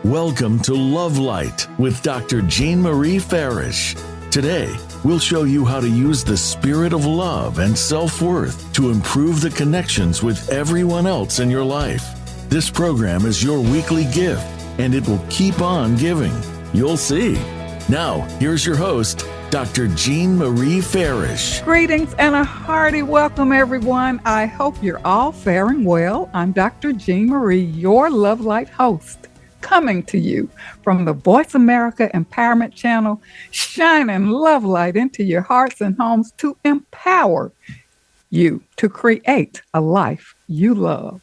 Welcome to Love Light with Dr. Jean Marie Farish. Today, we'll show you how to use the spirit of love and self-worth to improve the connections with everyone else in your life. This program is your weekly gift, and it will keep on giving. You'll see. Now, here's your host, Dr. Jean Marie Farish. Greetings and a hearty welcome, everyone. I hope you're all faring well. I'm Dr. Jean Marie, your Love Light host, coming to you from the Voice America Empowerment Channel, shining love light into your hearts and homes to empower you to create a life you love.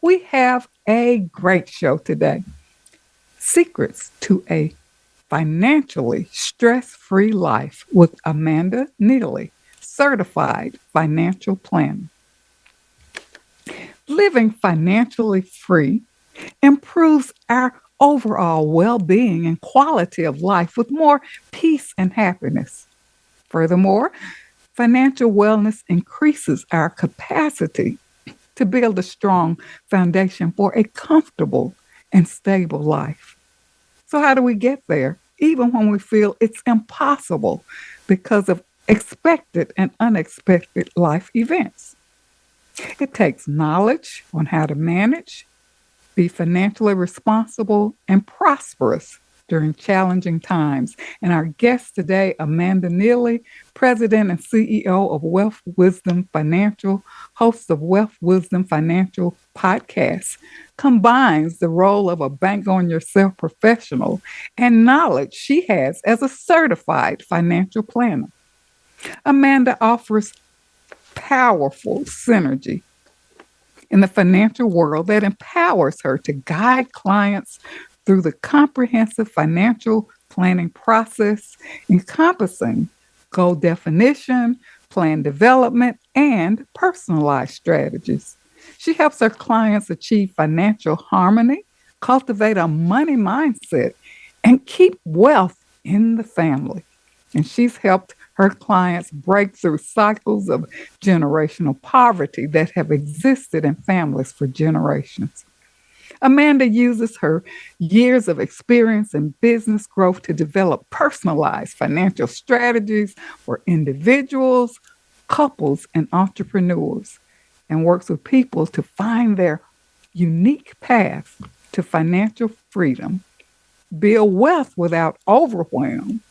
We have a great show today. Secrets to a Financially Stress-Free Life with Amanda Neely, Certified Financial Planner. Living financially free improves our overall well-being and quality of life with more peace and happiness. Furthermore, financial wellness increases our capacity to build a strong foundation for a comfortable and stable life. So how do we get there, even when we feel it's impossible because of expected and unexpected life events? It takes knowledge on how to manage, be financially responsible, and prosperous during challenging times. And our guest today, Amanda Neely, President and CEO of Wealth Wisdom Financial, host of Wealth Wisdom Financial podcasts, combines the role of a bank on yourself professional and knowledge she has as a certified financial planner. Amanda offers powerful synergy in the financial world that empowers her to guide clients through the comprehensive financial planning process encompassing goal definition, plan development, and personalized strategies. She helps her clients achieve financial harmony, cultivate a money mindset, and keep wealth in the family. And she's helped her clients break through cycles of generational poverty that have existed in families for generations. Amanda uses her years of experience in business growth to develop personalized financial strategies for individuals, couples, and entrepreneurs, and works with people to find their unique path to financial freedom, build wealth without overwhelm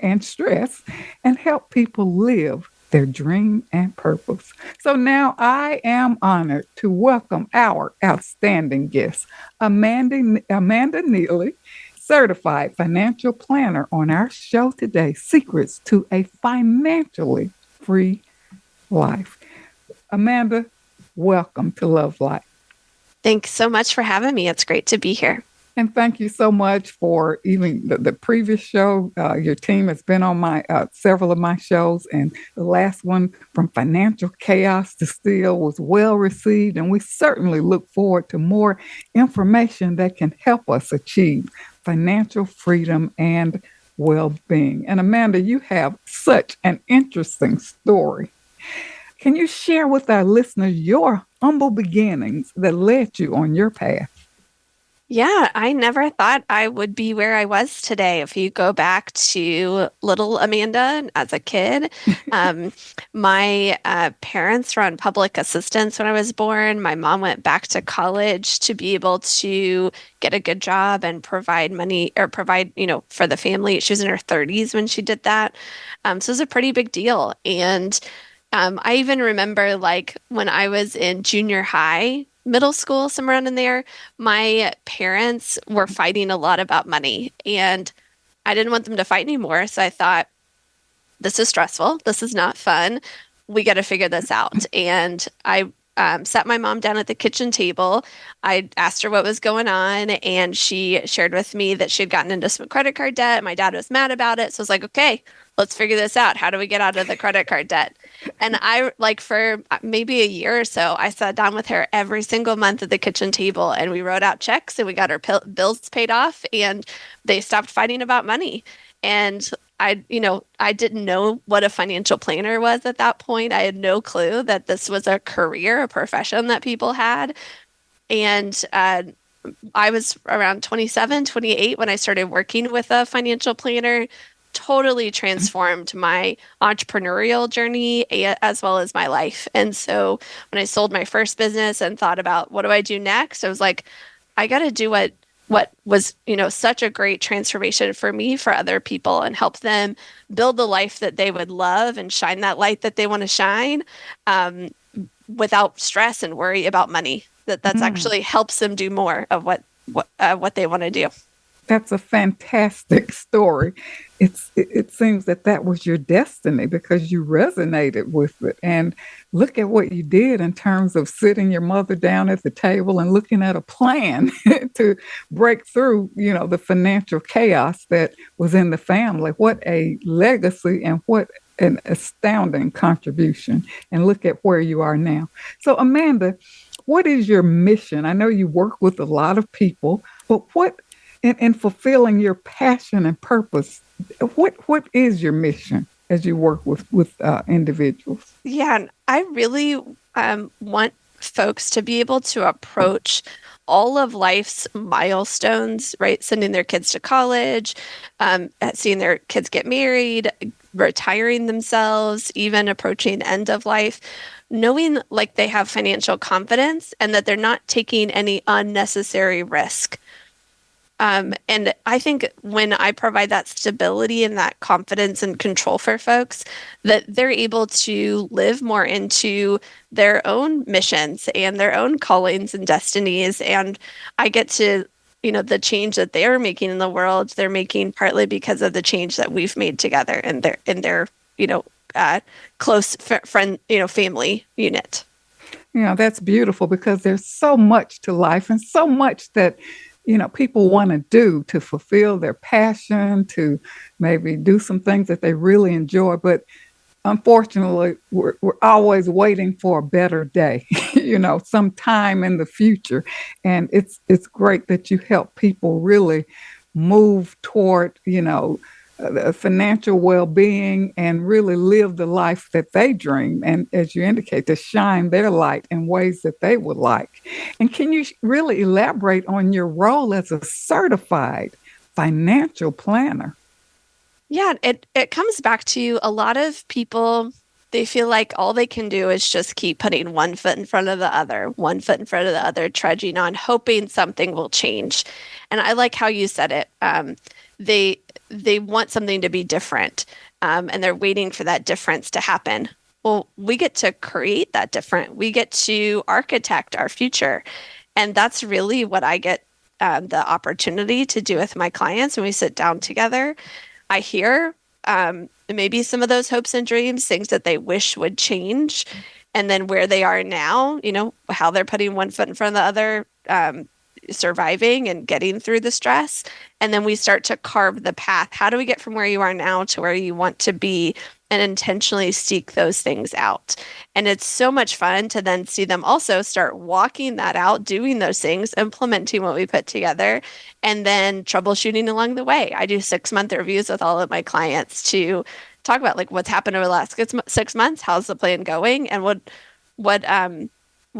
and stress, and help people live their dream and purpose. So now I am honored to welcome our outstanding guest, Amanda Neely, Certified Financial Planner, on our show today, Secrets to a Financially Free Life. Amanda, welcome to Love Light. Thanks so much for having me. It's great to be here. And thank you so much for even the previous show. Your team has been on my several of my shows, and the last one, From Financial Chaos to Steal, was well received. And we certainly look forward to more information that can help us achieve financial freedom and well-being. And Amanda, you have such an interesting story. Can you share with our listeners your humble beginnings that led you on your path? Yeah, I never thought I would be where I was today. If you go back to little Amanda as a kid, my parents were on public assistance when I was born. My mom went back to college to be able to get a good job and provide money or provide, for the family. She was in her 30s when she did that. So it was a pretty big deal. And I even remember when I was in junior high, middle school, somewhere around in there, my parents were fighting a lot about money, and I didn't want them to fight anymore. So I thought, this is stressful. This is not fun. We got to figure this out. And I sat my mom down at the kitchen table. I asked her what was going on, and she shared with me that she had gotten into some credit card debt. My dad was mad about it. So I was like, okay, let's figure this out. How do we get out of the credit card debt? And I, for maybe a year or so, I sat down with her every single month at the kitchen table, and we wrote out checks, and we got our bills paid off, and they stopped fighting about money. And I didn't know what a financial planner was at that point. I had no clue that this was a career, a profession that people had. And I was around 27, 28 when I started working with a financial planner. Totally transformed my entrepreneurial journey as well as my life. And so when I sold my first business and thought about what do I do next, I was like, I got to do what was, such a great transformation for me, for other people, and help them build the life that they would love and shine that light that they want to shine, without stress and worry about money. That's Mm. actually helps them do more of what they want to do. That's a fantastic story. It seems that that was your destiny because you resonated with it. And look at what you did in terms of sitting your mother down at the table and looking at a plan to break through, the financial chaos that was in the family. What a legacy and what an astounding contribution. And look at where you are now. So, Amanda, what is your mission? I know you work with a lot of people, but what in fulfilling your passion and purpose, what is your mission as you work with individuals? Yeah, and I really want folks to be able to approach all of life's milestones, right? Sending their kids to college, seeing their kids get married, retiring themselves, even approaching the end of life, knowing like they have financial confidence and that they're not taking any unnecessary risk. And I think when I provide that stability and that confidence and control for folks, that they're able to live more into their own missions and their own callings and destinies. And I get to, the change that they're making in the world, they're making partly because of the change that we've made together in their, close friend, family unit. That's beautiful because there's so much to life and so much that people want to do to fulfill their passion, to maybe do some things that they really enjoy. But unfortunately, we're always waiting for a better day, sometime in the future. And it's great that you help people really move toward, financial well-being and really live the life that they dream. And as you indicate, to shine their light in ways that they would like. And can you really elaborate on your role as a certified financial planner? Yeah, it comes back to a lot of people, they feel like all they can do is just keep putting one foot in front of the other, one foot in front of the other, trudging on, hoping something will change. And I like how you said it. They they want something to be different, and they're waiting for that difference to happen. Well, we get to create that different. We get to architect our future, and that's really what I get the opportunity to do with my clients when we sit down together. I hear maybe some of those hopes and dreams, things that they wish would change, and then where they are now, how they're putting one foot in front of the other, surviving and getting through the stress. And then we start to carve the path. How do we get from where you are now to where you want to be? And intentionally seek those things out. And it's so much fun to then see them also start walking that out, doing those things, implementing what we put together, and then troubleshooting along the way. I do 6-month reviews with all of my clients to talk about like what's happened over the last 6 months, how's the plan going, and what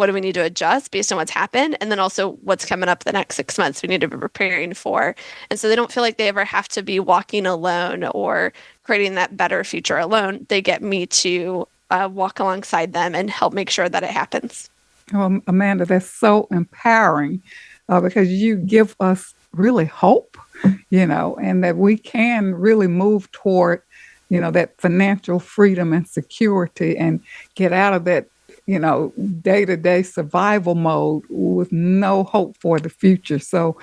do we need to adjust based on what's happened, and then also what's coming up the next 6 months we need to be preparing for. And so they don't feel like they ever have to be walking alone or creating that better future alone. They get me to walk alongside them and help make sure that it happens. Well, Amanda, that's so empowering because you give us really hope, and that we can really move toward, that financial freedom and security and get out of that, day-to-day survival mode with no hope for the future. So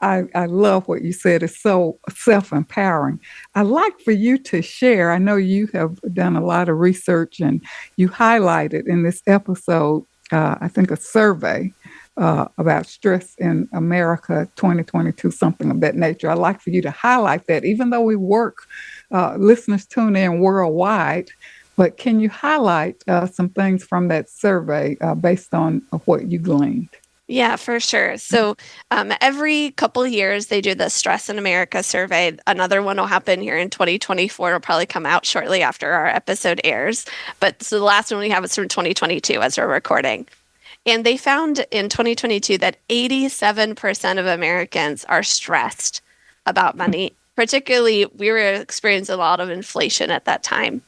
I love what you said. It's so self-empowering. I'd like for you to share. I know you have done a lot of research and you highlighted in this episode, I think, a survey about stress in America 2022, something of that nature. I'd like for you to highlight that, even though we work, listeners tune in worldwide. But can you highlight some things from that survey based on what you gleaned? Yeah, for sure. So every couple of years, they do the Stress in America survey. Another one will happen here in 2024. It'll probably come out shortly after our episode airs. But so the last one we have is from 2022 as we're recording. And they found in 2022 that 87% of Americans are stressed about money. Particularly, we were experiencing a lot of inflation at that time.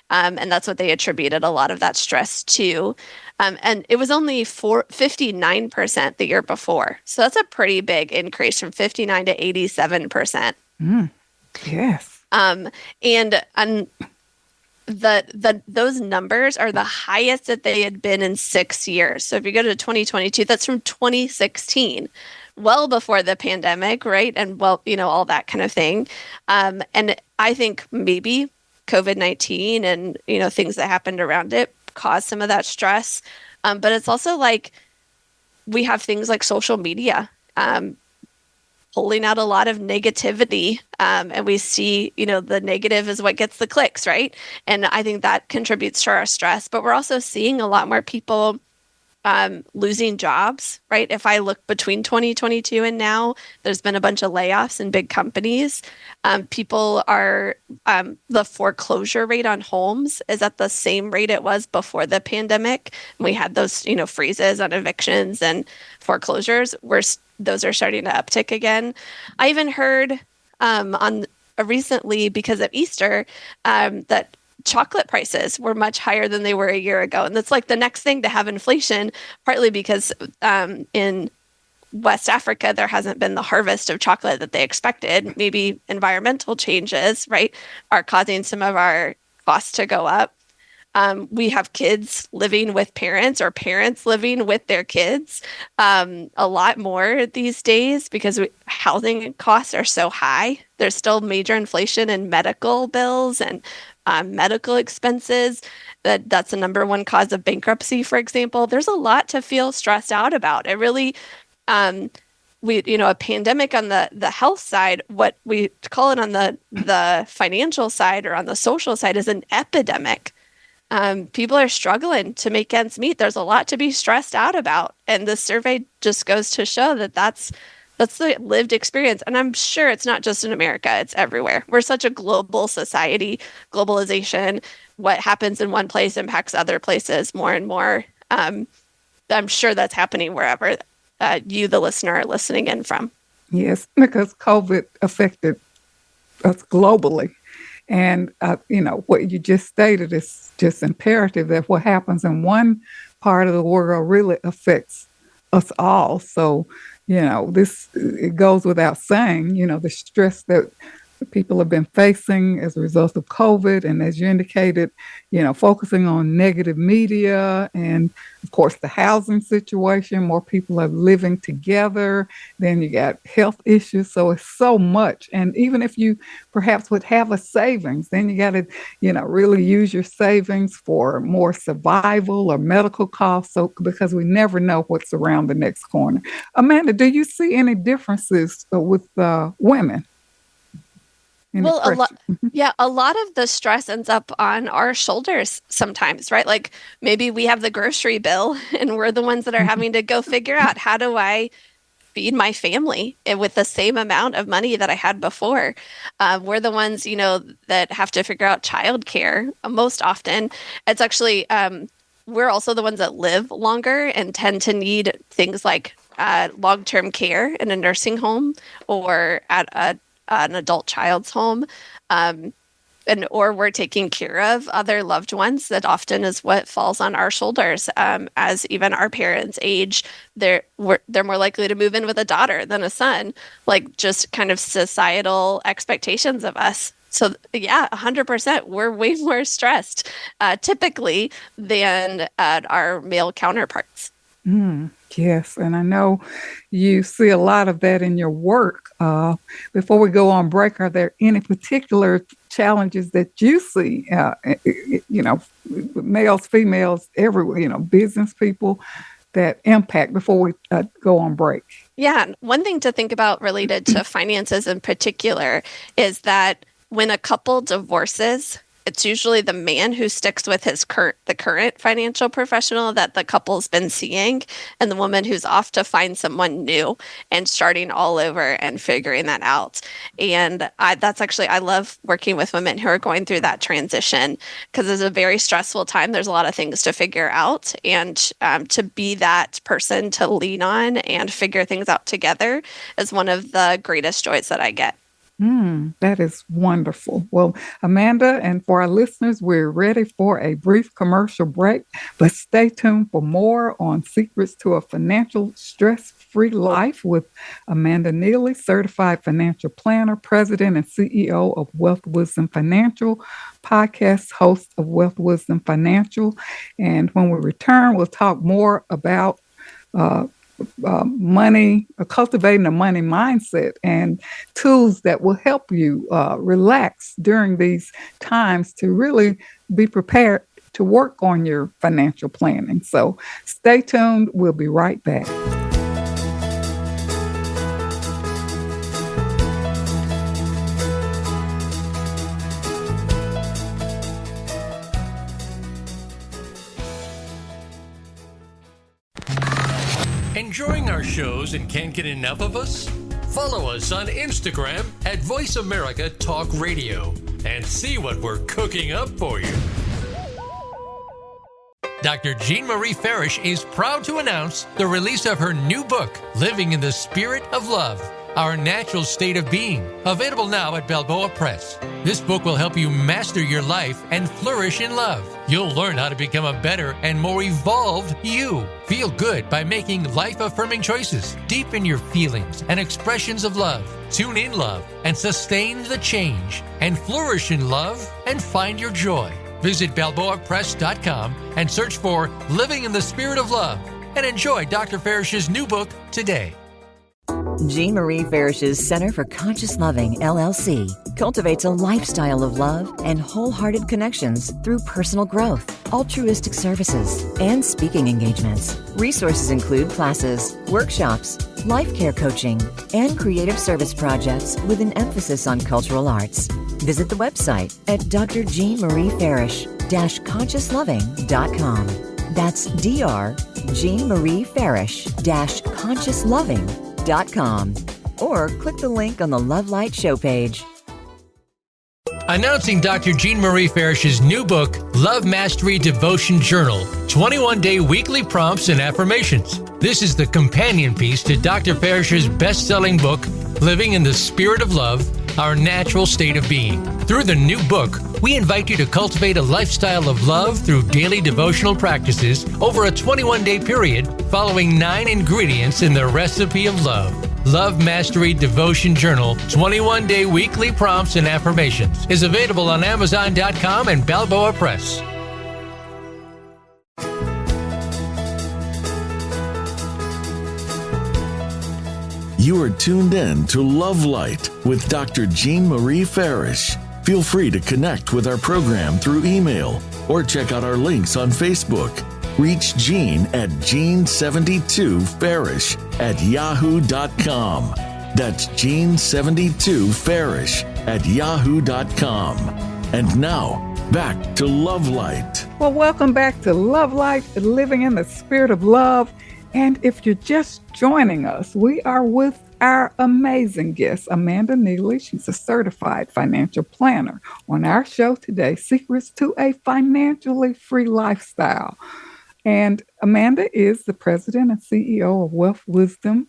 And that's what they attributed a lot of that stress to. And it was only 59% the year before. So that's a pretty big increase from 59 to 87%. Yes. And those numbers are the highest that they had been in 6 years. So if you go to 2022, that's from 2016, well before the pandemic, right? And well, all that kind of thing. And I think maybe COVID-19 and, things that happened around it caused some of that stress. But it's also like we have things like social media pulling out a lot of negativity. And we see, the negative is what gets the clicks, right? And I think that contributes to our stress. But we're also seeing a lot more people losing jobs, right? If I look between 2022 and now, there's been a bunch of layoffs in big companies. People are, the foreclosure rate on homes is at the same rate it was before the pandemic. We had those, freezes on evictions and foreclosures. Those are starting to uptick again. I even heard on recently, because of Easter, that chocolate prices were much higher than they were a year ago. And that's like the next thing to have inflation, partly because in West Africa, there hasn't been the harvest of chocolate that they expected. Maybe environmental changes, right, are causing some of our costs to go up. We have kids living with parents or parents living with their kids a lot more these days because housing costs are so high. There's still major inflation in medical bills and medical expenses. That's the number one cause of bankruptcy, for example. There's a lot to feel stressed out about. It really, a pandemic on the health side, what we call it on the financial side or on the social side is an epidemic. People are struggling to make ends meet. There's a lot to be stressed out about. And this survey just goes to show that that's the lived experience. And I'm sure it's not just in America, it's everywhere. We're such a global society, globalization. What happens in one place impacts other places more and more. I'm sure that's happening wherever you, the listener, are listening in from. Yes, because COVID affected us globally. And, what you just stated is just imperative that what happens in one part of the world really affects us all. So, it goes without saying, the stress that people have been facing as a result of COVID. And as you indicated, focusing on negative media and, of course, the housing situation. More people are living together. Then you got health issues. So it's so much. And even if you perhaps would have a savings, then you got to, really use your savings for more survival or medical costs. So because we never know what's around the next corner. Amanda, do you see any differences with women? Well, a lot of the stress ends up on our shoulders sometimes, right? Like maybe we have the grocery bill and we're the ones that are having to go figure out how do I feed my family with the same amount of money that I had before. We're the ones, that have to figure out childcare most often. It's actually, we're also the ones that live longer and tend to need things like long-term care in a nursing home or at an adult child's home, or we're taking care of other loved ones. That often is what falls on our shoulders. As even our parents age, they're more likely to move in with a daughter than a son, like just kind of societal expectations of us. So yeah, 100%, we're way more stressed typically than our male counterparts. Yes, and I know you see a lot of that in your work. Before we go on break, are there any particular challenges that you see, males, females, everywhere, business people that impact before we go on break? Yeah, one thing to think about related to finances in particular is that when a couple divorces, it's usually the man who sticks with the current financial professional that the couple's been seeing, and the woman who's off to find someone new and starting all over and figuring that out. And I love working with women who are going through that transition because it's a very stressful time. There's a lot of things to figure out, and to be that person to lean on and figure things out together is one of the greatest joys that I get. That is wonderful. Well, Amanda, and for our listeners, we're ready for a brief commercial break, but stay tuned for more on Secrets to a Financial Stress-Free Life with Amanda Neely, Certified Financial Planner, President and CEO of Wealth Wisdom Financial, podcast host of Wealth Wisdom Financial. And when we return, we'll talk more about money, cultivating a money mindset, and tools that will help you relax during these times to really be prepared to work on your financial planning. So stay tuned. We'll be right back. Enjoying our shows and can't get enough of us? Follow us on Instagram at Voice America Talk Radio and see what we're cooking up for you. Dr. Jean Marie Farish is proud to announce the release of her new book, Living in the Spirit of Love, Our Natural State of Being, available now at Balboa Press. This book will help you master your life and flourish in love. You'll learn how to become a better and more evolved you. Feel good by making life-affirming choices. Deepen your feelings and expressions of love. Tune in love and sustain the change. And flourish in love and find your joy. Visit BalboaPress.com and search for Living in the Spirit of Love and enjoy Dr. Farish's new book today. Jean Marie Farish's Center for Conscious Loving, LLC, cultivates a lifestyle of love and wholehearted connections through personal growth, altruistic services, and speaking engagements. Resources include classes, workshops, life care coaching, and creative service projects with an emphasis on cultural arts. Visit the website at drjeanmariefarish-consciousloving.com. That's drjeanmariefarish-consciousloving.com. Or click the link on the Love Light show page. Announcing Dr. Jean Marie Farish's new book, Love Mastery Devotion Journal, 21-day weekly prompts and affirmations. This is the companion piece to Dr. Farish's best-selling book, Living in the Spirit of Love, Our Natural State of Being. Through the new book, we invite you to cultivate a lifestyle of love through daily devotional practices over a 21-day period, following 9 ingredients in the recipe of love. Love Mastery Devotion Journal, 21-day weekly prompts and affirmations is available on Amazon.com and Balboa Press. You are tuned in to Love Light with Dr. Jean Marie Farish. Feel free to connect with our program through email or check out our links on Facebook. Reach Jean at Jean72Farish@yahoo.com. That's Jean72Farish@yahoo.com. And now, back to Love Light. Well, welcome back to Love Light, Living in the Spirit of Love. And if you're just joining us, we are with our amazing guest, Amanda Neely. She's a certified financial planner. On our show today, Secrets to a Financially Free Lifestyle. And Amanda is the president and CEO of Wealth Wisdom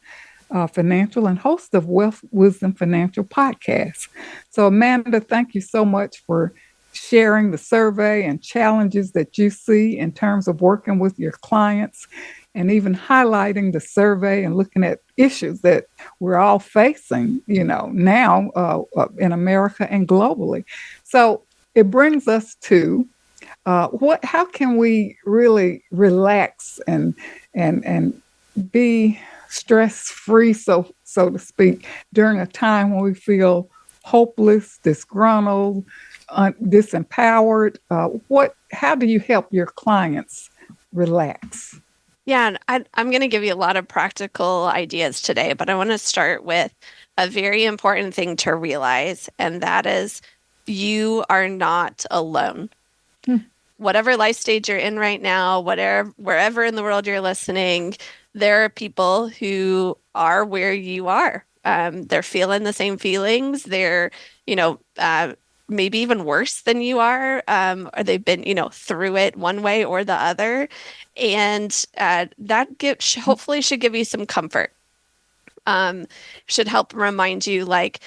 Financial and host of Wealth Wisdom Financial podcast. So Amanda, thank you so much for sharing the survey and challenges that you see in terms of working with your clients, and even highlighting the survey and looking at issues that we're all facing, now in America and globally. So it brings us to how can we really relax and be stress-free, so to speak, during a time when we feel hopeless, disgruntled, disempowered? How do you help your clients relax? Yeah, and I'm going to give you a lot of practical ideas today, but I want to start with a very important thing to realize, and that is you are not alone. Whatever life stage you're in right now, wherever in the world you're listening, there are people who are where you are. They're feeling the same feelings. They're, maybe even worse than you are, or they've been, through it one way or the other. And that hopefully should give you some comfort. Should help remind you, like,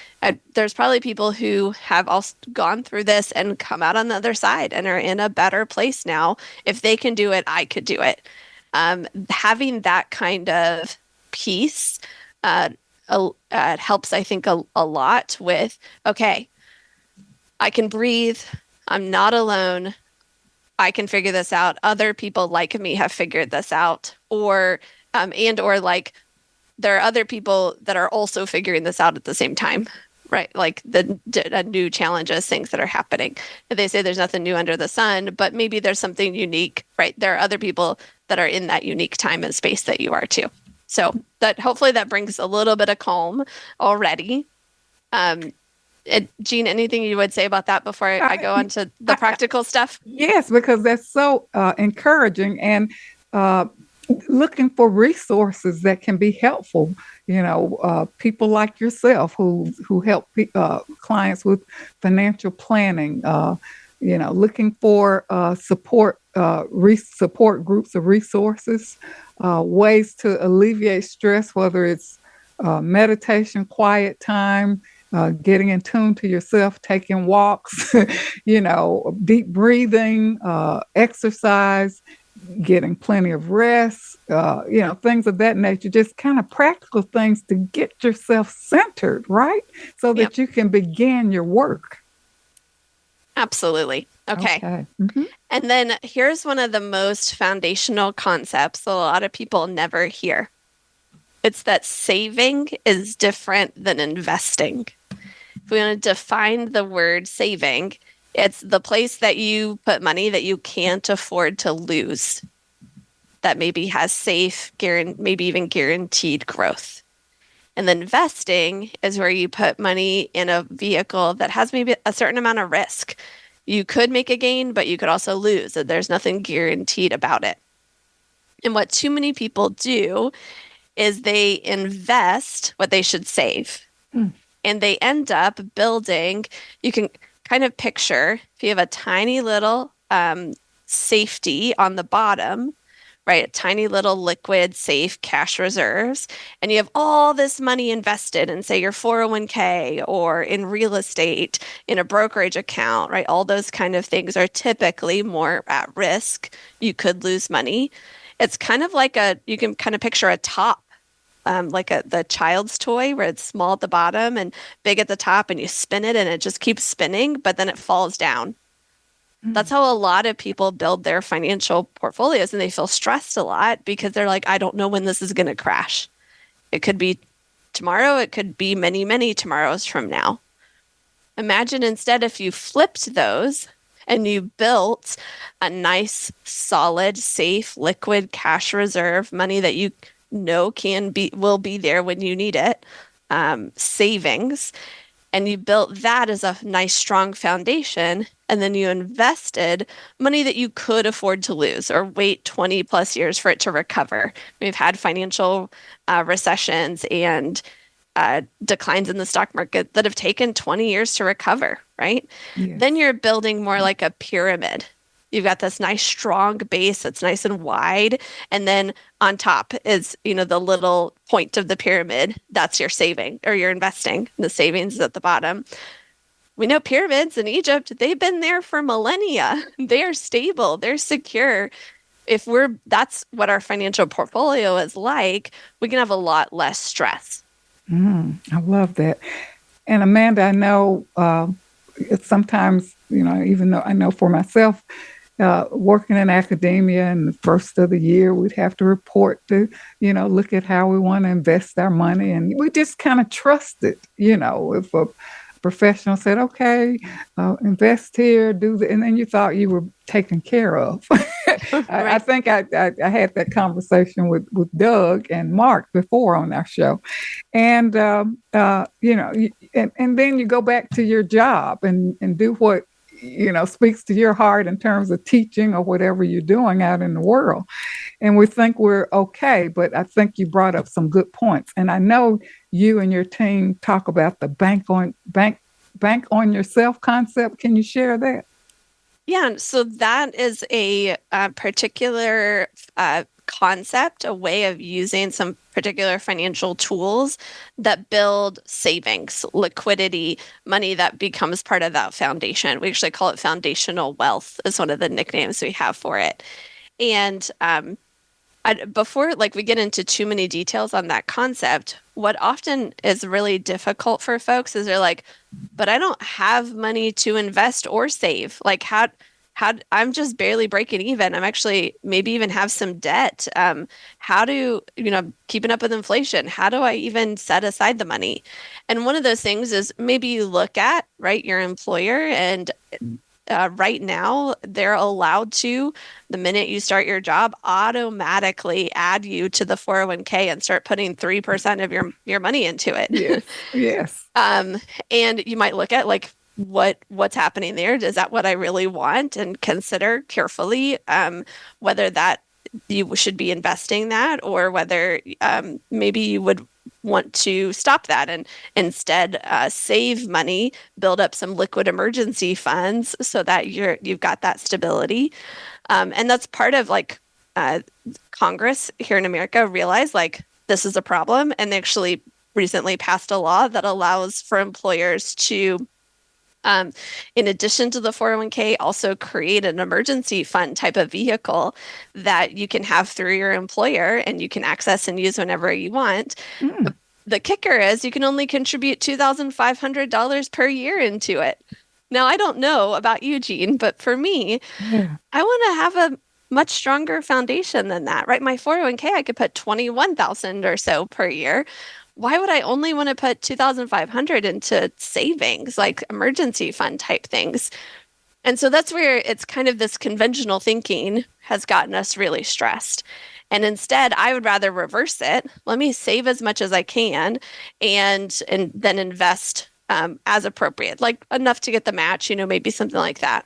there's probably people who have also gone through this and come out on the other side and are in a better place now. If they can do it, I could do it. Having that kind of peace helps, I think, a lot with, okay, I can breathe. I'm not alone. I can figure this out. Other people like me have figured this out, or like, there are other people that are also figuring this out at the same time, right? Like the new challenges, things that are happening. And they say there's nothing new under the sun, but maybe there's something unique, right? There are other people that are in that unique time and space that you are too. So that hopefully that brings a little bit of calm already. Jean, anything you would say about that before I go on to the practical stuff? Yes, because that's so encouraging, and looking for resources that can be helpful. People like yourself who help clients with financial planning. Looking for support groups of resources, ways to alleviate stress, whether it's meditation, quiet time, getting in tune to yourself, taking walks, deep breathing, exercise, getting plenty of rest, things of that nature, just kind of practical things to get yourself centered, right? So that you can begin your work. Absolutely. Okay. Mm-hmm. And then here's one of the most foundational concepts that a lot of people never hear. It's that saving is different than investing. If we want to define the word saving, it's the place that you put money that you can't afford to lose, that maybe has safe, maybe even guaranteed growth. And then investing is where you put money in a vehicle that has maybe a certain amount of risk. You could make a gain, but you could also lose. There's nothing guaranteed about it. And what too many people do is they invest what they should save. And they end up building, you can kind of picture, if you have a tiny little safety on the bottom, right? A tiny little liquid, safe cash reserves, and you have all this money invested in, say, your 401k or in real estate, in a brokerage account, right? All those kind of things are typically more at risk. You could lose money. It's kind of like you can kind of picture a top, like the child's toy where it's small at the bottom and big at the top, and you spin it and it just keeps spinning, but then it falls down. That's how a lot of people build their financial portfolios, and they feel stressed a lot because they're like, I don't know when this is going to crash. It could be tomorrow. It could be many, many tomorrows from now. Imagine instead if you flipped those and you built a nice, solid, safe, liquid cash reserve, money that you know will be there when you need it, savings, and you built that as a nice, strong foundation, and then you invested money that you could afford to lose or wait 20 plus years for it to recover. We've had financial recessions and declines in the stock market that have taken 20 years to recover, right? Yes. Then you're building more like a pyramid. You've got this nice strong base that's nice and wide. And then on top is, the little point of the pyramid. That's your saving or your investing. The savings is at the bottom. We know pyramids in Egypt, they've been there for millennia. They're stable. They're secure. That's what our financial portfolio is like, we can have a lot less stress. I love that. And Amanda, I know sometimes, even though I know for myself, working in academia in the first of the year, we'd have to report to, look at how we want to invest our money. And we just kind of trusted, if a professional said, okay, invest here, do that. And then you thought you were taken care of. I think I had that conversation with Doug and Mark before on our show. And, and then you go back to your job and do what, speaks to your heart in terms of teaching or whatever you're doing out in the world. And we think we're okay, but I think you brought up some good points. And I know you and your team talk about the bank on yourself concept. Can you share that? Yeah, so that is a particular concept, a way of using some particular financial tools that build savings, liquidity, money that becomes part of that foundation. We actually call it foundational wealth, is one of the nicknames we have for it. And before we get into too many details on that concept, what often is really difficult for folks is they're like, but I don't have money to invest or save. Like how I'm just barely breaking even. I'm actually maybe even have some debt. How do, keeping up with inflation, how do I even set aside the money? And one of those things is maybe you look at, right, your employer, and right now they're allowed to, the minute you start your job, automatically add you to the 401k and start putting 3% of your money into it. Yes. And you might look at what's happening there. Is that what I really want? And consider carefully whether that you should be investing that, or whether maybe you would want to stop that and instead save money, build up some liquid emergency funds so that you've got that stability. And that's part of Congress here in America realized this is a problem, and they actually recently passed a law that allows for employers to, in addition to the 401k, also create an emergency fund type of vehicle that you can have through your employer and you can access and use whenever you want. The kicker is you can only contribute $2,500 per year into it. Now, I don't know about you, Jean, but for me, I want to have a much stronger foundation than that, right? My 401k, I could put $21,000 or so per year. Why would I only want to put $2,500 into savings, like emergency fund type things? And so that's where it's kind of this conventional thinking has gotten us really stressed. And instead, I would rather reverse it. Let me save as much as I can and then invest as appropriate, like enough to get the match, maybe something like that.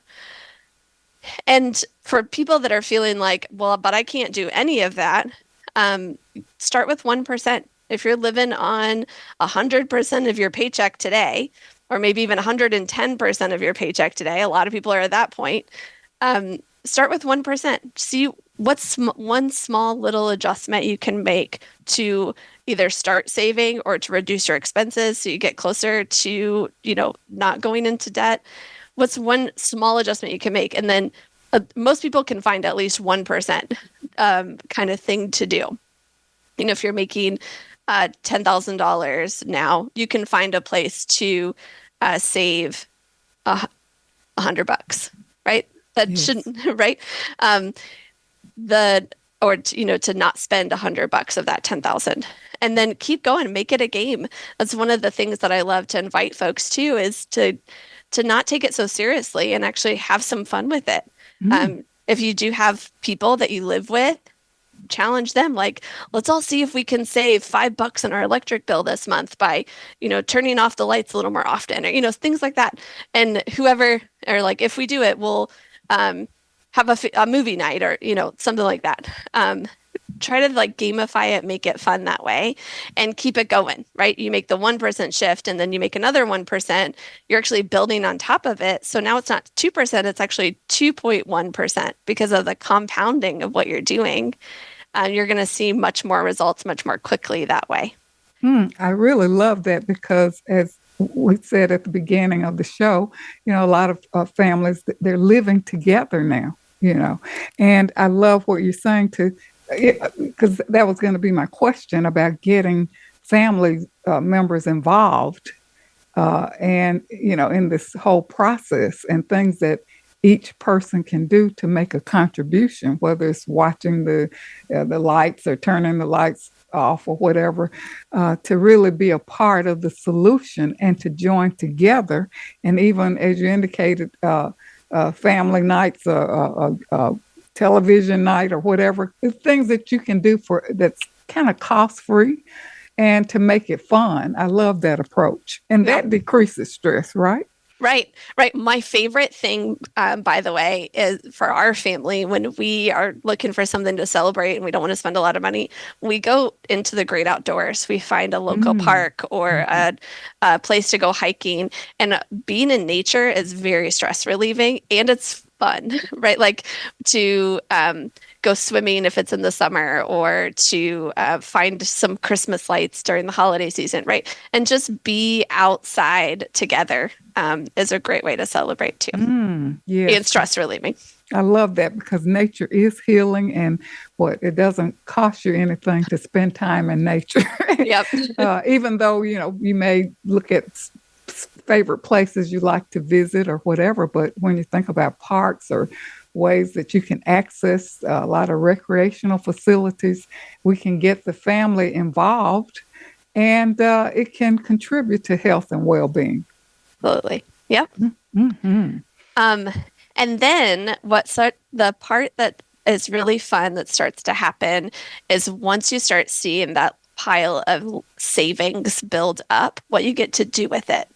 And for people that are feeling like, well, but I can't do any of that, start with 1%. If you're living on 100% of your paycheck today, or maybe even 110% of your paycheck today, a lot of people are at that point, start with 1%. See what's one small little adjustment you can make to either start saving or to reduce your expenses so you get closer to, not going into debt. What's one small adjustment you can make? And then most people can find at least 1% kind of thing to do. If you're making $10,000 now, you can find a place to save $100, right? That shouldn't, right? To not spend $100 of that 10,000, and then keep going, make it a game. That's one of the things that I love to invite folks to, is to not take it so seriously and actually have some fun with it. If you do have people that you live with, challenge them. Let's all see if we can save $5 on our electric bill this month by, turning off the lights a little more often, or, things like that. And whoever, or if we do it, we'll have a movie night, or, something like that. Try to gamify it, make it fun that way, and keep it going, right? You make the 1% shift, and then you make another 1%. You're actually building on top of it. So now it's not 2%, it's actually 2.1% because of the compounding of what you're doing. You're going to see much more results much more quickly that way. I really love that, because as we said at the beginning of the show, a lot of families, they're living together now, and I love what you're saying because that was going to be my question about getting family members involved and, in this whole process, and things that each person can do to make a contribution, whether it's watching the lights or turning the lights off or whatever, to really be a part of the solution and to join together. And even, as you indicated, family nights, television night or whatever. It's things that you can do that's kind of cost free and to make it fun. I love that approach. And that decreases stress, right? Right. My favorite thing, by the way, is for our family, when we are looking for something to celebrate and we don't want to spend a lot of money, we go into the great outdoors. We find a local park or a place to go hiking. And being in nature is very stress relieving and it's fun, right? Like to go swimming if it's in the summer, or to find some Christmas lights during the holiday season, right? And just be outside together is a great way to celebrate too. Yes. And stress relieving. I love that because nature is healing, and it doesn't cost you anything to spend time in nature. Yep. Even though, you may look at favorite places you like to visit or whatever, but when you think about parks or ways that you can access a lot of recreational facilities, we can get the family involved, and it can contribute to health and well-being. Absolutely. Yep. Mm-hmm. And then the part that is really fun that starts to happen is once you start seeing that pile of savings build up, what you get to do with it.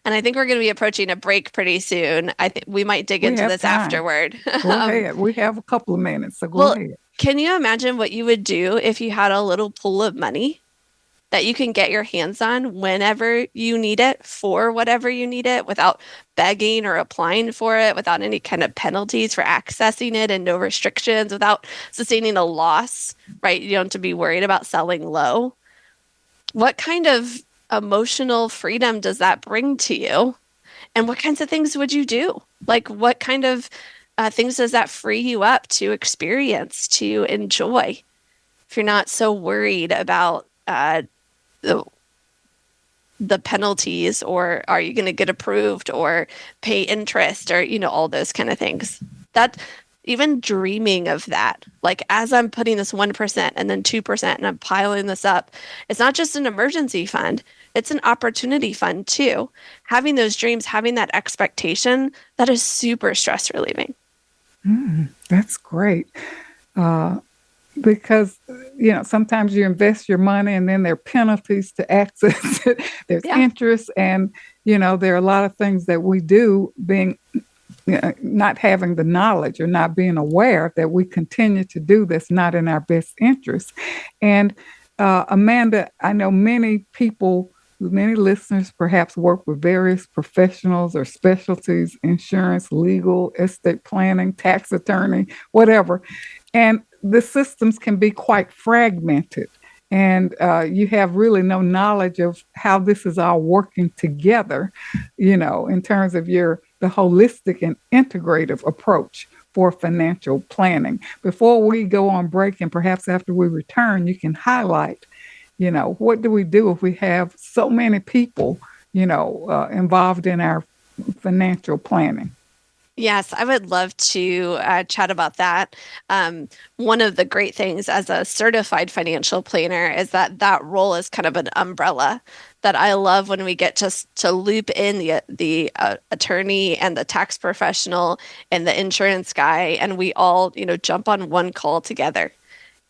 And I think we're going to be approaching a break pretty soon. I think we might dig into this afterward. Go ahead. We have a couple of minutes, so go ahead. Can you imagine what you would do if you had a little pool of money that you can get your hands on whenever you need it for whatever you need it, without begging or applying for it, without any kind of penalties for accessing it and no restrictions, without sustaining a loss, right? You don't have to be worried about selling low. What kind of emotional freedom does that bring to you? And what kinds of things would you do? Like, what kind of things does that free you up to experience, to enjoy? If you're not so worried about the penalties, or are you going to get approved or pay interest, or, all those kind of things. That even dreaming of that, like as I'm putting this 1% and then 2% and I'm piling this up, it's not just an emergency fund, it's an opportunity fund too. Having those dreams, having that expectation, that is super stress relieving. That's great. Because, sometimes you invest your money and then there are penalties to access it. There's interest, and, there are a lot of things that we do being not having the knowledge or not being aware that we continue to do that's not in our best interest. And Amanda, I know many listeners perhaps work with various professionals or specialties, insurance, legal, estate planning, tax attorney, whatever. And the systems can be quite fragmented. And you have really no knowledge of how this is all working together, in terms of the holistic and integrative approach for financial planning. Before we go on break, and perhaps after we return, you can highlight, what do we do if we have so many people, involved in our financial planning? Yes, I would love to chat about that. One of the great things as a certified financial planner is that role is kind of an umbrella that I love when we get just to loop in the attorney and the tax professional and the insurance guy, and we all, jump on one call together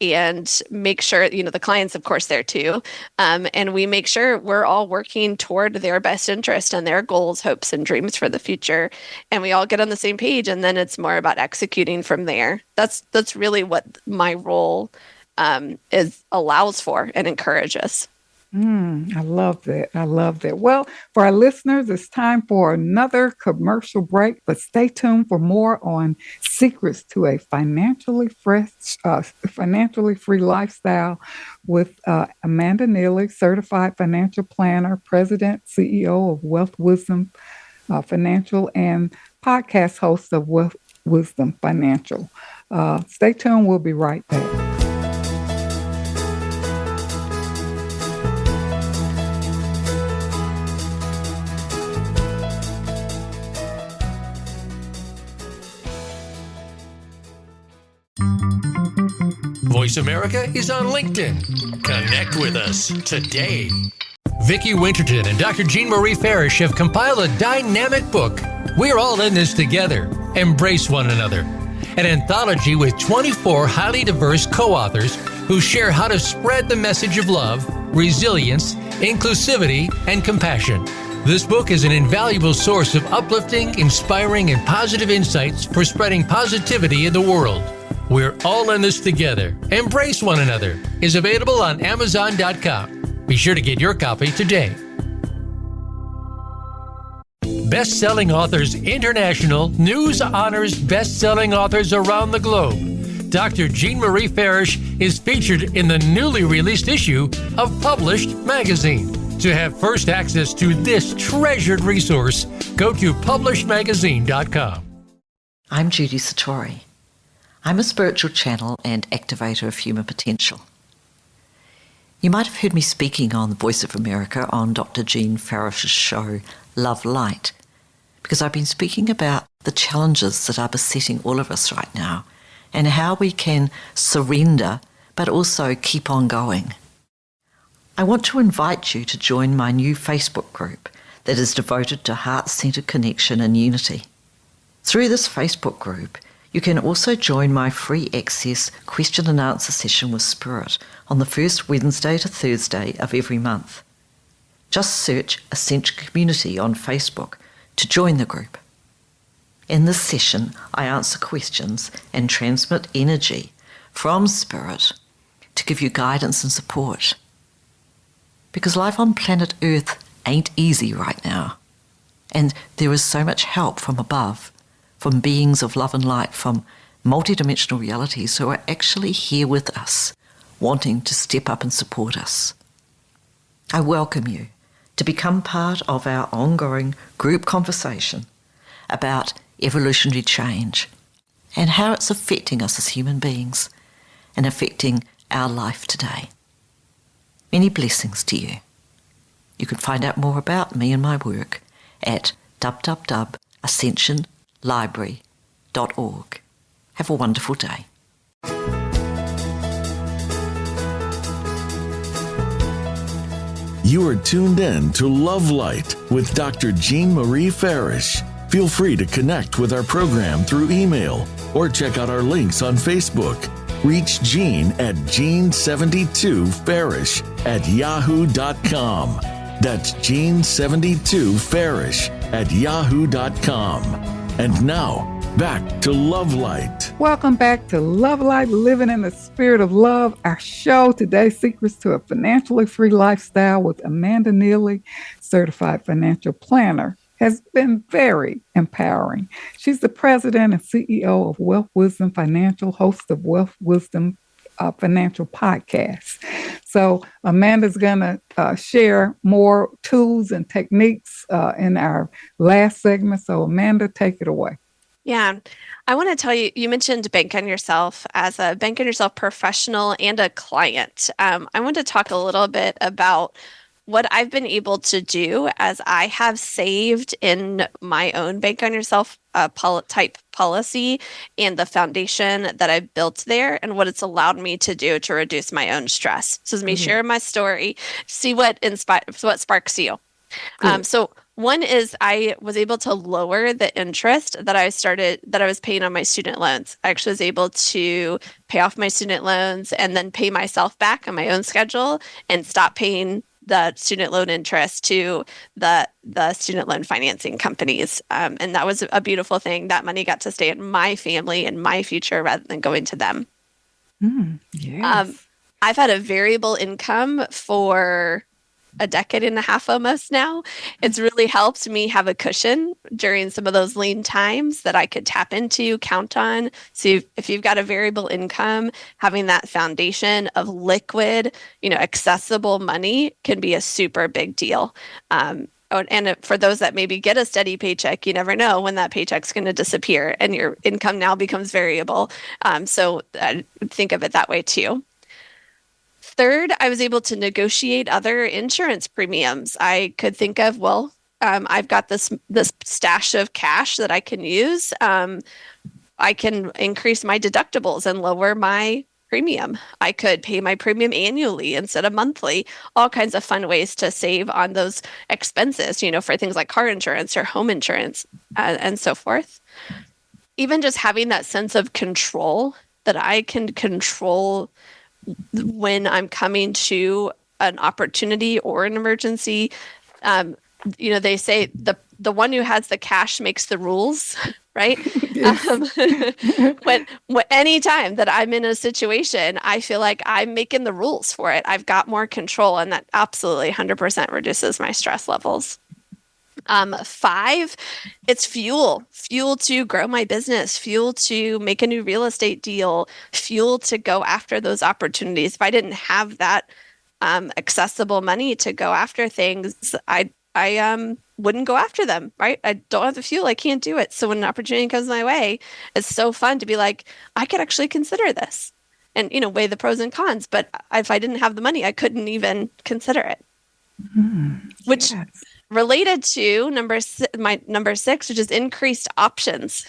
and make sure, the clients, of course, there too. And we make sure we're all working toward their best interest and their goals, hopes, and dreams for the future. And we all get on the same page, and then it's more about executing from there. That's really what my role allows for and encourages. I love that. Well, for our listeners, it's time for another commercial break, but stay tuned for more on secrets to a financially free lifestyle with Amanda Neely, certified financial planner, president, CEO of Wealth Wisdom Financial, and podcast host of Wealth Wisdom Financial. Stay tuned. We'll be right back. Voice America is on LinkedIn. Connect with us today. Vicki Winterton and Dr. Jean Marie Farish have compiled a dynamic book. We're all in this together. Embrace one another. an anthology with 24 highly diverse co-authors who share how to spread the message of love, resilience, inclusivity, and compassion. This book is an invaluable source of uplifting, inspiring, and positive insights for spreading positivity in the world. We're all in this together. Embrace one another is available on Amazon.com. Be sure to get your copy today. Best-Selling Authors International news honors best-selling authors around the globe. Dr. Jean Marie Farish is featured in the newly released issue of Published Magazine. To have first access to this treasured resource, go to publishedmagazine.com. I'm Judy Satori. I'm a spiritual channel and activator of human potential. You might have heard me speaking on the Voice of America on Dr. Jean Farish's show, Love Light, because I've been speaking about the challenges that are besetting all of us right now and how we can surrender but also keep on going. I want to invite you to join my new Facebook group that is devoted to heart-centered connection and unity. Through this Facebook group, you can also join my free access question and answer session with Spirit on the first Wednesday to Thursday of every month. Just search Essential Community on Facebook to join the group. In this session, I answer questions and transmit energy from Spirit to give you guidance and support. Because life on planet Earth ain't easy right now. And there is so much help from above, from beings of love and light, from multidimensional realities who are actually here with us, wanting to step up and support us. I welcome you to become part of our ongoing group conversation about evolutionary change and how it's affecting us as human beings and affecting our life today. Many blessings to you. You can find out more about me and my work at www.ascensionlibrary.org. Have a wonderful day. You are tuned in to Love Light with Dr. Jean Marie Farish. Feel free to connect with our program through email or check out our links on Facebook. Reach Jean at Jean72Farish@yahoo.com. That's Jean72Farish@yahoo.com. And now, back to Love Light. Welcome back to Love Light, Living in the Spirit of Love. Our show today, Secrets to a Financially Free Lifestyle with Amanda Neely, Certified Financial Planner, has been very empowering. She's the president and CEO of Wealth Wisdom Financial, host of Wealth Wisdom Financial Podcast. So Amanda's going to share more tools and techniques in our last segment. So Amanda, take it away. Yeah. I want to tell you, you mentioned Bank on Yourself as a Bank on Yourself professional and a client. I want to talk a little bit about what I've been able to do as I have saved in my own Bank on Yourself type policy and the foundation that I built there and what it's allowed me to do to reduce my own stress. So let me share my story, see what sparks you. So one is I was able to lower the interest that I was paying on my student loans. I actually was able to pay off my student loans and then pay myself back on my own schedule and stop paying the student loan interest to the student loan financing companies. And that was a beautiful thing. That money got to stay in my family and my future rather than going to them. Yes. I've had a variable income for a decade and a half almost now. It's really helped me have a cushion during some of those lean times that I could tap into, count on. So if you've got a variable income, having that foundation of liquid, accessible money can be a super big deal. And for those that maybe get a steady paycheck, you never know when that paycheck's going to disappear and your income now becomes variable. So think of it that way too. Third, I was able to negotiate other insurance premiums. I could think of, I've got this stash of cash that I can use. I can increase my deductibles and lower my premium. I could pay my premium annually instead of monthly. All kinds of fun ways to save on those expenses, for things like car insurance or home insurance and so forth. even just having that sense of control, that I can control when I'm coming to an opportunity or an emergency. They say the one who has the cash makes the rules, right? Yes. When any time that I'm in a situation, I feel like I'm making the rules for it. I've got more control, and that absolutely 100% reduces my stress levels. 5, it's fuel to grow my business, fuel to make a new real estate deal, fuel to go after those opportunities. If I didn't have that accessible money to go after things, I wouldn't go after them, right? I don't have the fuel. I can't do it. So when an opportunity comes my way, it's so fun to be like, I could actually consider this and, weigh the pros and cons. But if I didn't have the money, I couldn't even consider it. Which Yes. related to my number 6, which is increased options.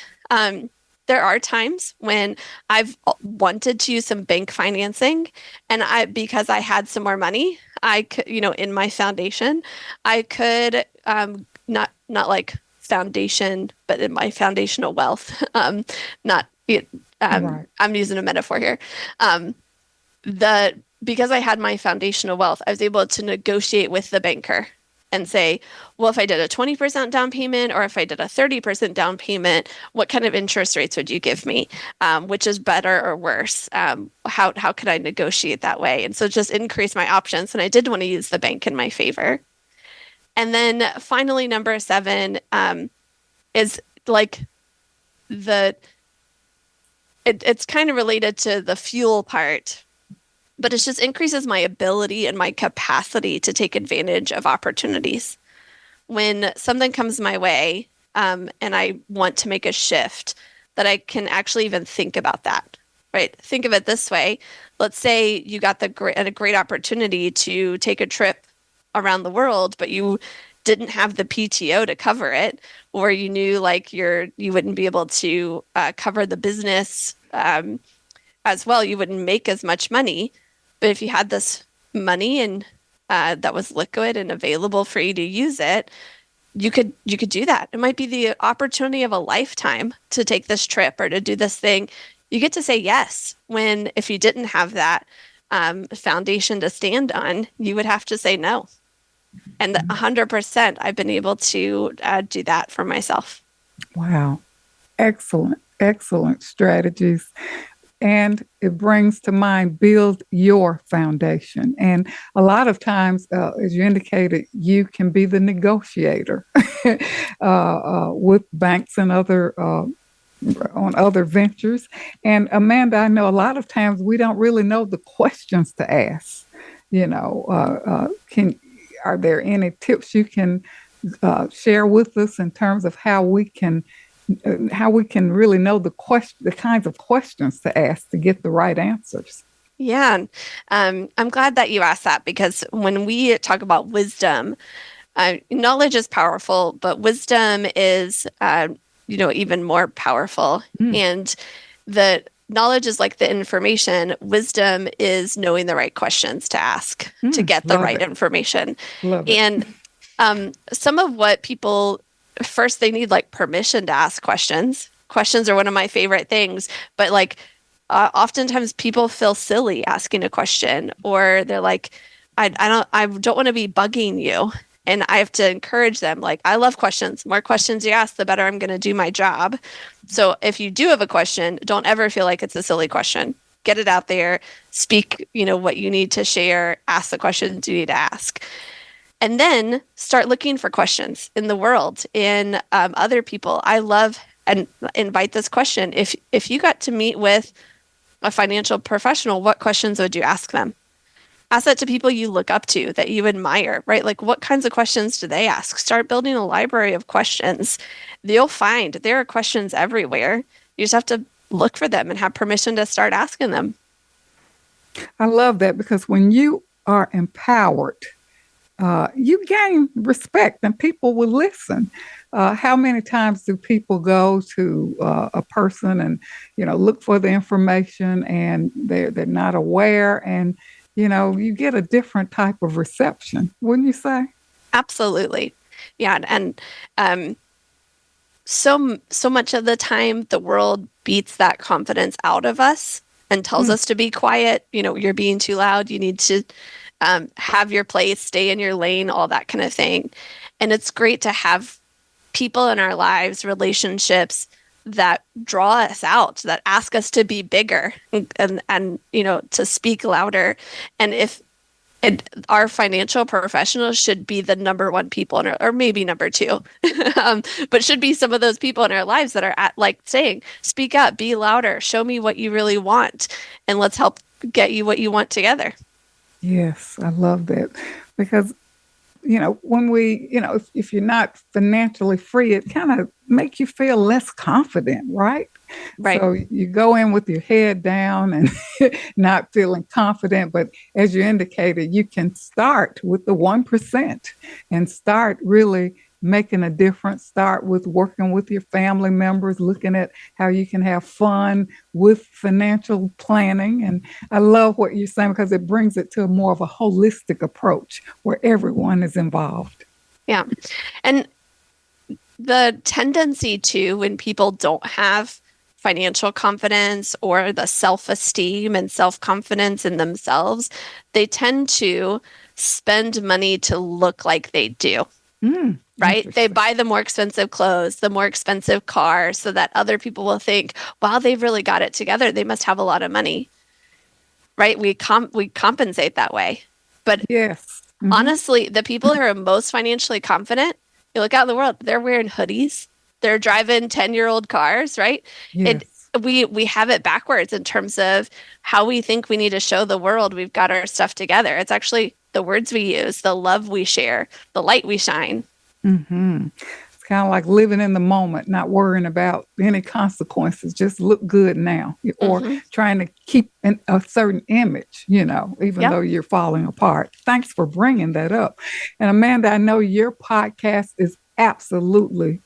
There are times when I've wanted to use some bank financing, and because I had some more money, I could, in my foundation, I could not like foundation, but in my foundational wealth, not. Right. I'm using a metaphor here. Because I had my foundational wealth, I was able to negotiate with the banker and say, well, if I did a 20% down payment or if I did a 30% down payment, what kind of interest rates would you give me? Which is better or worse? How could I negotiate that way? And so just increase my options. And I did want to use the bank in my favor. And then finally, number 7 is like it's kind of related to the fuel part, but it just increases my ability and my capacity to take advantage of opportunities. When something comes my way, and I want to make a shift, that I can actually even think about that, right? Think of it this way. Let's say you got a great opportunity to take a trip around the world, but you didn't have the PTO to cover it, or you knew like you wouldn't be able to cover the business as well. You wouldn't make as much money. But if you had this money and that was liquid and available for you to use it, you could do that. It might be the opportunity of a lifetime to take this trip or to do this thing. You get to say yes, when if you didn't have that foundation to stand on, you would have to say no. And 100%, I've been able to do that for myself. Wow. Excellent strategies. And it brings to mind, build your foundation. And a lot of times, as you indicated, you can be the negotiator with banks and on other ventures. And Amanda, I know a lot of times we don't really know the questions to ask. Are there any tips you can share with us in terms of how we can really know the kinds of questions to ask to get the right answers? Yeah. I'm glad that you asked that, because when we talk about wisdom, knowledge is powerful, but wisdom is, even more powerful. And the knowledge is like the information. Wisdom is knowing the right questions to ask to get the right information. Love it. And some of what people first, they need like permission to ask questions. Questions are one of my favorite things, but like oftentimes people feel silly asking a question, or they're like, I don't want to be bugging you. And I have to encourage them. Like, I love questions. More questions you ask, the better I'm going to do my job. So if you do have a question, don't ever feel like it's a silly question. Get it out there, speak, what you need to share, ask the questions you need to ask. And then start looking for questions in the world, in other people. I love and invite this question. If you got to meet with a financial professional, what questions would you ask them? Ask that to people you look up to, that you admire, right? Like, what kinds of questions do they ask? Start building a library of questions. You'll find there are questions everywhere. You just have to look for them and have permission to start asking them. I love that, because when you are empowered, you gain respect and people will listen. How many times do people go to a person and, look for the information and they're not aware, and, you get a different type of reception, wouldn't you say? Absolutely. Yeah. And so much of the time the world beats that confidence out of us and tells us to be quiet. You're being too loud. You need to have your place, stay in your lane, all that kind of thing. And it's great to have people in our lives, relationships that draw us out, that ask us to be bigger and to speak louder. And if our financial professionals should be the number one people or maybe number two, but should be some of those people in our lives that are saying, speak up, be louder, show me what you really want, and let's help get you what you want together. Yes, I love that. Because, when we, if you're not financially free, it kind of makes you feel less confident, right? Right. So you go in with your head down and not feeling confident. But as you indicated, you can start with the 1% and start really making a difference. Start with working with your family members, looking at how you can have fun with financial planning. And I love what you're saying because it brings it to more of a holistic approach where everyone is involved. Yeah. And the tendency to, when people don't have financial confidence or the self-esteem and self-confidence in themselves, they tend to spend money to look like they do. Right? They buy the more expensive clothes, the more expensive car, so that other people will think, wow, they've really got it together. They must have a lot of money. Right? We compensate that way. But yes. Honestly, the people who are most financially confident, you look out in the world, they're wearing hoodies. They're driving 10-year-old cars, right? Yes. We have it backwards in terms of how we think we need to show the world we've got our stuff together. It's actually the words we use, the love we share, the light we shine. Mm-hmm. It's kind of like living in the moment, not worrying about any consequences. Just look good now, or trying to keep a certain image, even though you're falling apart. Thanks for bringing that up. And Amanda, I know your podcast is absolutely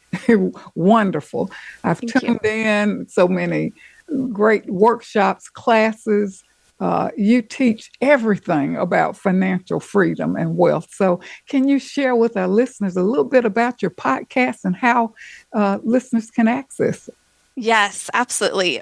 wonderful. I've tuned in so many great workshops, classes. You teach everything about financial freedom and wealth. So can you share with our listeners a little bit about your podcast and how listeners can access it? Yes, absolutely.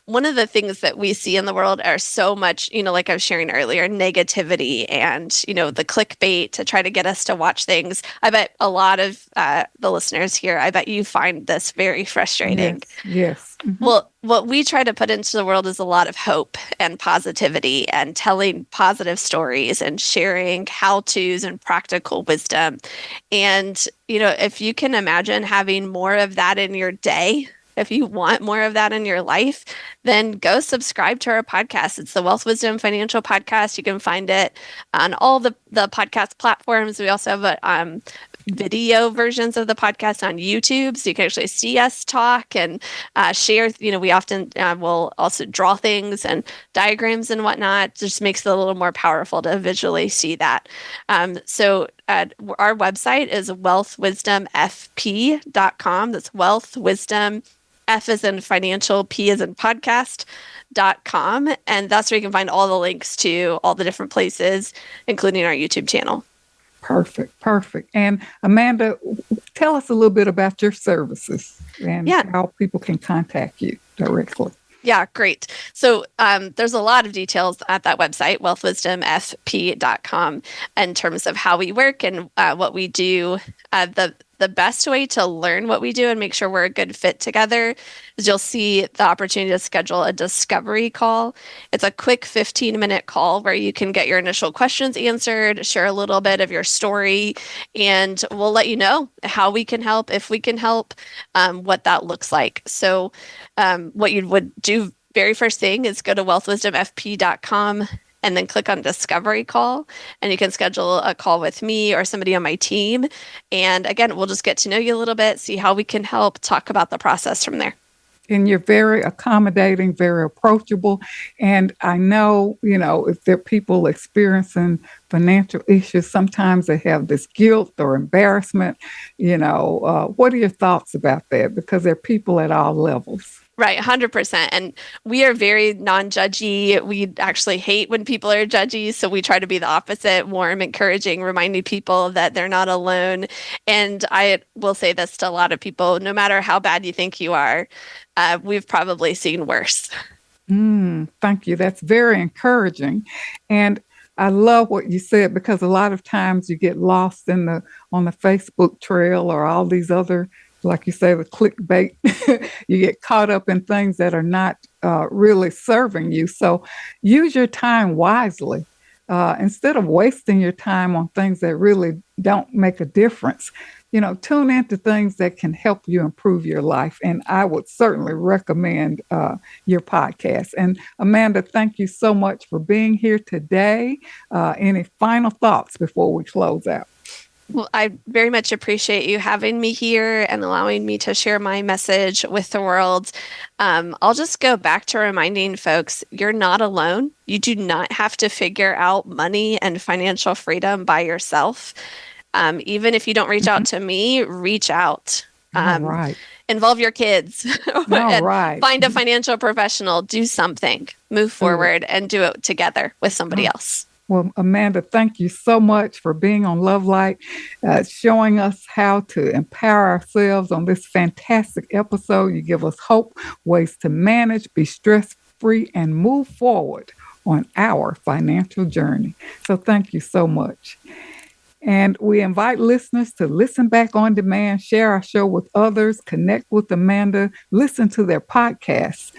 One of the things that we see in the world are so much, like I was sharing earlier, negativity and, the clickbait to try to get us to watch things. I bet a lot of the listeners here, I bet you find this very frustrating. Yes. Mm-hmm. Well, what we try to put into the world is a lot of hope and positivity and telling positive stories and sharing how-tos and practical wisdom. And, if you can imagine having more of that in your day, if you want more of that in your life, then go subscribe to our podcast. It's the Wealth Wisdom Financial Podcast. You can find it on all the podcast platforms. We also have video versions of the podcast on YouTube, so you can actually see us talk and share. We often will also draw things and diagrams and whatnot. Just makes it a little more powerful to visually see that. So our website is wealthwisdomfp.com. That's Wealth Wisdom, F as in financial, P as in podcast.com. And that's where you can find all the links to all the different places, including our YouTube channel. Perfect. And Amanda, tell us a little bit about your services and how people can contact you directly. Yeah, great. So there's a lot of details at that website, wealthwisdomfp.com, in terms of how we work and what we do. The best way to learn what we do and make sure we're a good fit together is you'll see the opportunity to schedule a discovery call. It's a quick 15-minute call where you can get your initial questions answered, share a little bit of your story, and we'll let you know how we can help, if we can help, what that looks like. So what you would do very first thing is go to wealthwisdomfp.com and then click on Discovery Call, and you can schedule a call with me or somebody on my team. And again, we'll just get to know you a little bit, see how we can help, talk about the process from there. And you're very accommodating, very approachable. And I know, if there are people experiencing financial issues, sometimes they have this guilt or embarrassment. What are your thoughts about that? Because there are people at all levels. Right, 100%. And we are very non-judgy. We actually hate when people are judgy, so we try to be the opposite, warm, encouraging, reminding people that they're not alone. And I will say this to a lot of people, no matter how bad you think you are, we've probably seen worse. Thank you. That's very encouraging. And I love what you said, because a lot of times you get lost on the Facebook trail or all these other, like you say, the clickbait. You get caught up in things that are not really serving you. So use your time wisely. Instead of wasting your time on things that really don't make a difference, tune into things that can help you improve your life. And I would certainly recommend your podcast. And Amanda, thank you so much for being here today. Any final thoughts before we close out? Well, I very much appreciate you having me here and allowing me to share my message with the world. I'll just go back to reminding folks, you're not alone. You do not have to figure out money and financial freedom by yourself. Even if you don't reach out to me, reach out. All right. Involve your kids. All right. Find a financial professional. Do something. Move forward and do it together with somebody else. Well, Amanda, thank you so much for being on Love Light, showing us how to empower ourselves on this fantastic episode. You give us hope, ways to manage, be stress-free, and move forward on our financial journey. So thank you so much. And we invite listeners to listen back on demand, share our show with others, connect with Amanda, listen to their podcasts.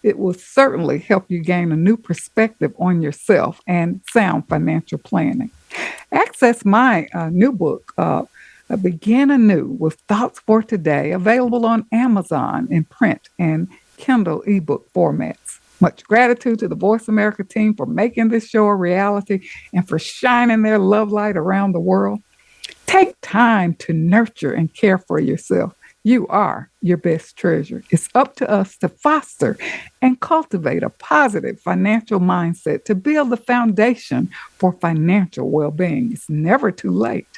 It will certainly help you gain a new perspective on yourself and sound financial planning. Access my new book, Begin Anew with Thoughts for Today, available on Amazon in print and Kindle ebook formats. Much gratitude to the Voice America team for making this show a reality and for shining their love light around the world. Take time to nurture and care for yourself. You are your best treasure. It's up to us to foster and cultivate a positive financial mindset to build the foundation for financial well-being. It's never too late.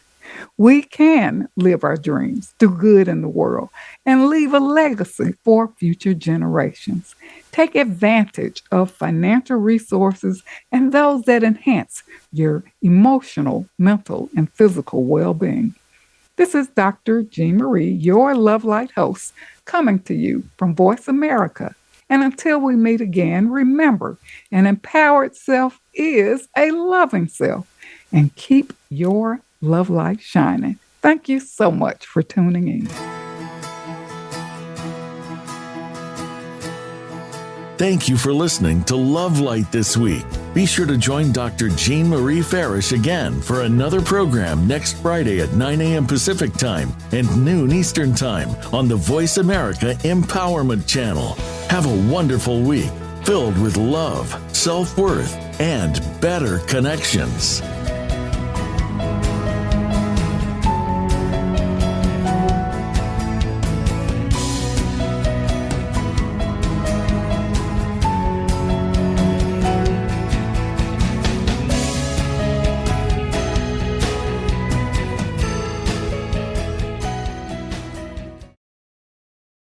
We can live our dreams, do good in the world, and leave a legacy for future generations. Take advantage of financial resources and those that enhance your emotional, mental, and physical well-being. This is Dr. Jean Marie, your Love Light host, coming to you from Voice America. And until we meet again, remember, an empowered self is a loving self. And keep your love light shining. Thank you so much for tuning in. Thank you for listening to Love Light this week. Be sure to join Dr. Jean Marie Farish again for another program next Friday at 9 a.m. Pacific Time and noon Eastern Time on the Voice America Empowerment Channel. Have a wonderful week filled with love, self-worth, and better connections.